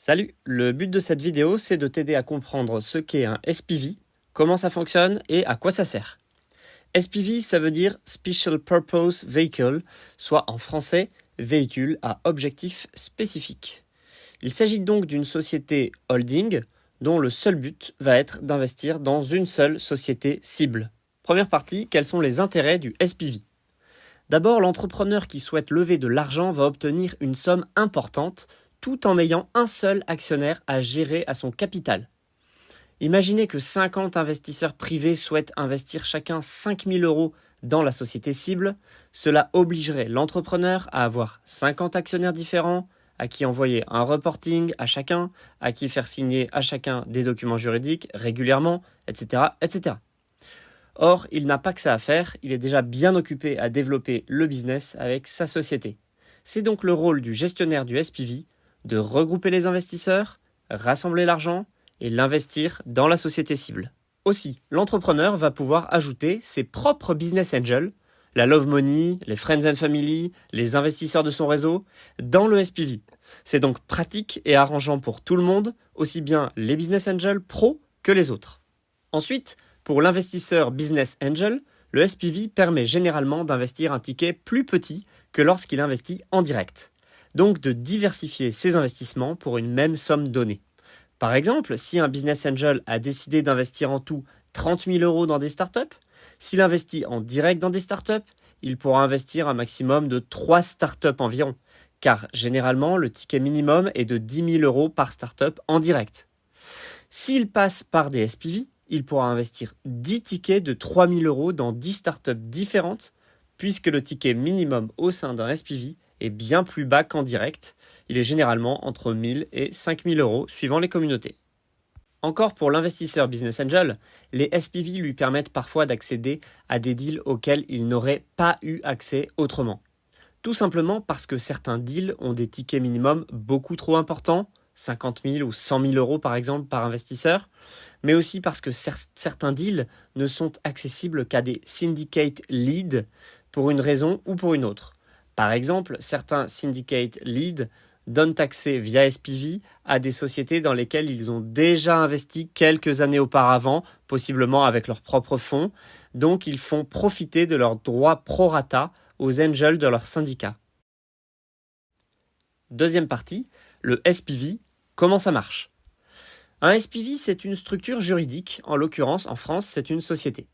Salut, le but de cette vidéo, c'est de t'aider à comprendre ce qu'est un SPV, comment ça fonctionne et à quoi ça sert. SPV, ça veut dire Special Purpose Vehicle, soit en français, véhicule à objectif spécifique. Il s'agit donc d'une société holding dont le seul but va être d'investir dans une seule société cible. Première partie, quels sont les intérêts du SPV ? D'abord, l'entrepreneur qui souhaite lever de l'argent va obtenir une somme importante tout en ayant un seul actionnaire à gérer à son capital. Imaginez que 50 investisseurs privés souhaitent investir chacun 5 000 € dans la société cible. Cela obligerait l'entrepreneur à avoir 50 actionnaires différents, à qui envoyer un reporting à chacun, à qui faire signer à chacun des documents juridiques régulièrement, etc., etc. Or, il n'a pas que ça à faire, il est déjà bien occupé à développer le business avec sa société. C'est donc le rôle du gestionnaire du SPV de regrouper les investisseurs, rassembler l'argent et l'investir dans la société cible. Aussi, l'entrepreneur va pouvoir ajouter ses propres business angels, la love money, les friends and family, les investisseurs de son réseau, dans le SPV. C'est donc pratique et arrangeant pour tout le monde, aussi bien les business angels pros que les autres. Ensuite, pour l'investisseur business angel, le SPV permet généralement d'investir un ticket plus petit que lorsqu'il investit en direct. Donc de diversifier ses investissements pour une même somme donnée. Par exemple, si un business angel a décidé d'investir en tout 30 000 € dans des startups, s'il investit en direct dans des startups, il pourra investir un maximum de 3 startups environ, car généralement le ticket minimum est de 10 000 € par startup en direct. S'il passe par des SPV, il pourra investir 10 tickets de 3 000 € dans 10 startups différentes, puisque le ticket minimum au sein d'un SPV est bien plus bas qu'en direct. Il est généralement entre 1 000 et 5 000 € suivant les communautés. Encore pour l'investisseur Business Angel, les SPV lui permettent parfois d'accéder à des deals auxquels il n'aurait pas eu accès autrement. Tout simplement parce que certains deals ont des tickets minimums beaucoup trop importants, 50 000 ou 100 000 € par exemple par investisseur, mais aussi parce que certains deals ne sont accessibles qu'à des syndicate leads pour une raison ou pour une autre. Par exemple, certains syndicate leads donnent accès via SPV à des sociétés dans lesquelles ils ont déjà investi quelques années auparavant, possiblement avec leurs propres fonds, donc ils font profiter de leurs droits pro rata aux angels de leur syndicat. Deuxième partie, le SPV, comment ça marche ? Un SPV, c'est une structure juridique, en l'occurrence en France, c'est une société.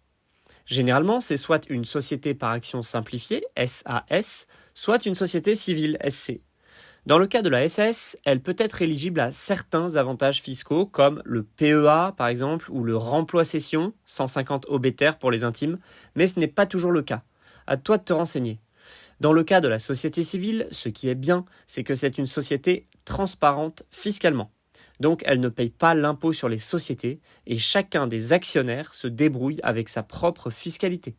Généralement, c'est soit une société par action simplifiée, SAS, soit une société civile, SC. Dans le cas de la SAS, elle peut être éligible à certains avantages fiscaux comme le PEA par exemple ou le remploi-cession, 150 obétaires pour les intimes, mais ce n'est pas toujours le cas. À toi de te renseigner. Dans le cas de la société civile, ce qui est bien, c'est que c'est une société transparente fiscalement. Donc elle ne paye pas l'impôt sur les sociétés et chacun des actionnaires se débrouille avec sa propre fiscalité.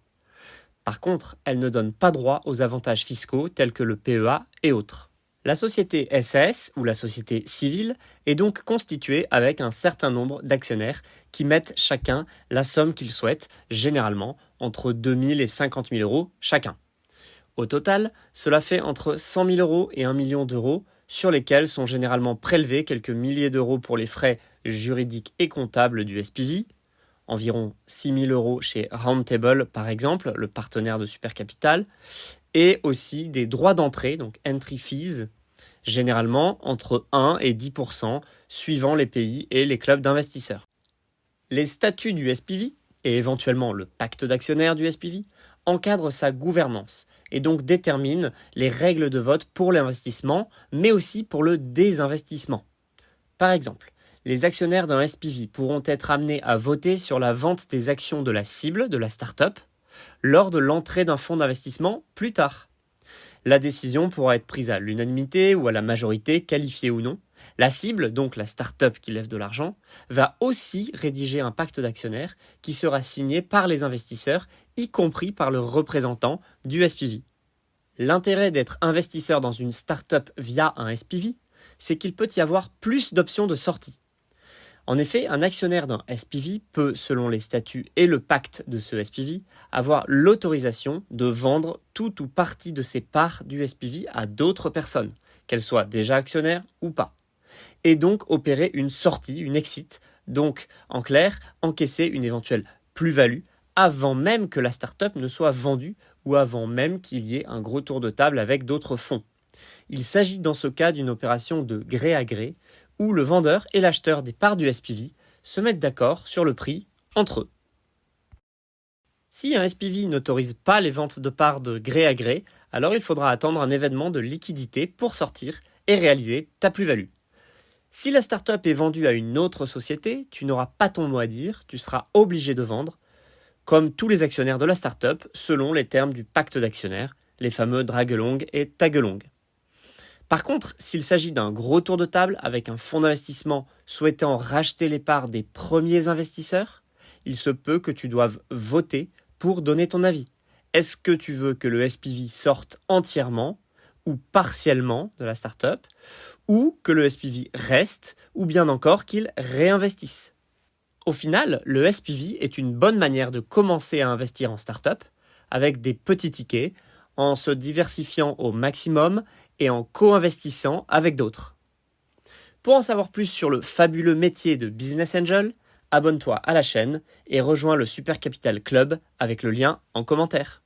Par contre, elle ne donne pas droit aux avantages fiscaux tels que le PEA et autres. La société SAS ou la société civile est donc constituée avec un certain nombre d'actionnaires qui mettent chacun la somme qu'ils souhaitent, généralement entre 2 000 et 50 000 € chacun. Au total, cela fait entre 100 000 € et 1 million d'euros sur lesquels sont généralement prélevés quelques milliers d'euros pour les frais juridiques et comptables du SPV, environ 6 000 € chez Roundtable par exemple, le partenaire de Supercapital, et aussi des droits d'entrée, donc entry fees, généralement entre 1 et 10% suivant les pays et les clubs d'investisseurs. Les statuts du SPV, et éventuellement le pacte d'actionnaires du SPV, encadrent sa gouvernance et donc déterminent les règles de vote pour l'investissement, mais aussi pour le désinvestissement. Par exemple, les actionnaires d'un SPV pourront être amenés à voter sur la vente des actions de la cible, de la start-up, lors de l'entrée d'un fonds d'investissement plus tard. La décision pourra être prise à l'unanimité ou à la majorité, qualifiée ou non. La cible, donc la start-up qui lève de l'argent, va aussi rédiger un pacte d'actionnaires qui sera signé par les investisseurs, y compris par le représentant du SPV. L'intérêt d'être investisseur dans une start-up via un SPV, c'est qu'il peut y avoir plus d'options de sortie. En effet, un actionnaire d'un SPV peut, selon les statuts et le pacte de ce SPV, avoir l'autorisation de vendre tout ou partie de ses parts du SPV à d'autres personnes, qu'elles soient déjà actionnaires ou pas. et donc opérer une sortie, une exit, donc en clair, encaisser une éventuelle plus-value avant même que la startup ne soit vendue ou avant même qu'il y ait un gros tour de table avec d'autres fonds. Il s'agit dans ce cas d'une opération de gré à gré où le vendeur et l'acheteur des parts du SPV se mettent d'accord sur le prix entre eux. Si un SPV n'autorise pas les ventes de parts de gré à gré, alors il faudra attendre un événement de liquidité pour sortir et réaliser ta plus-value. Si la startup est vendue à une autre société, tu n'auras pas ton mot à dire, tu seras obligé de vendre, comme tous les actionnaires de la startup, selon les termes du pacte d'actionnaires, les fameux drag-along et tag-along. Par contre, s'il s'agit d'un gros tour de table avec un fonds d'investissement souhaitant racheter les parts des premiers investisseurs, il se peut que tu doives voter pour donner ton avis. Est-ce que tu veux que le SPV sorte entièrement ou partiellement de la startup, ou que le SPV reste, ou bien encore qu'il réinvestisse? Au final, le SPV est une bonne manière de commencer à investir en startup avec des petits tickets, en se diversifiant au maximum et en co-investissant avec d'autres. Pour en savoir plus sur le fabuleux métier de Business Angel, abonne-toi à la chaîne et rejoins le Super Capital Club avec le lien en commentaire.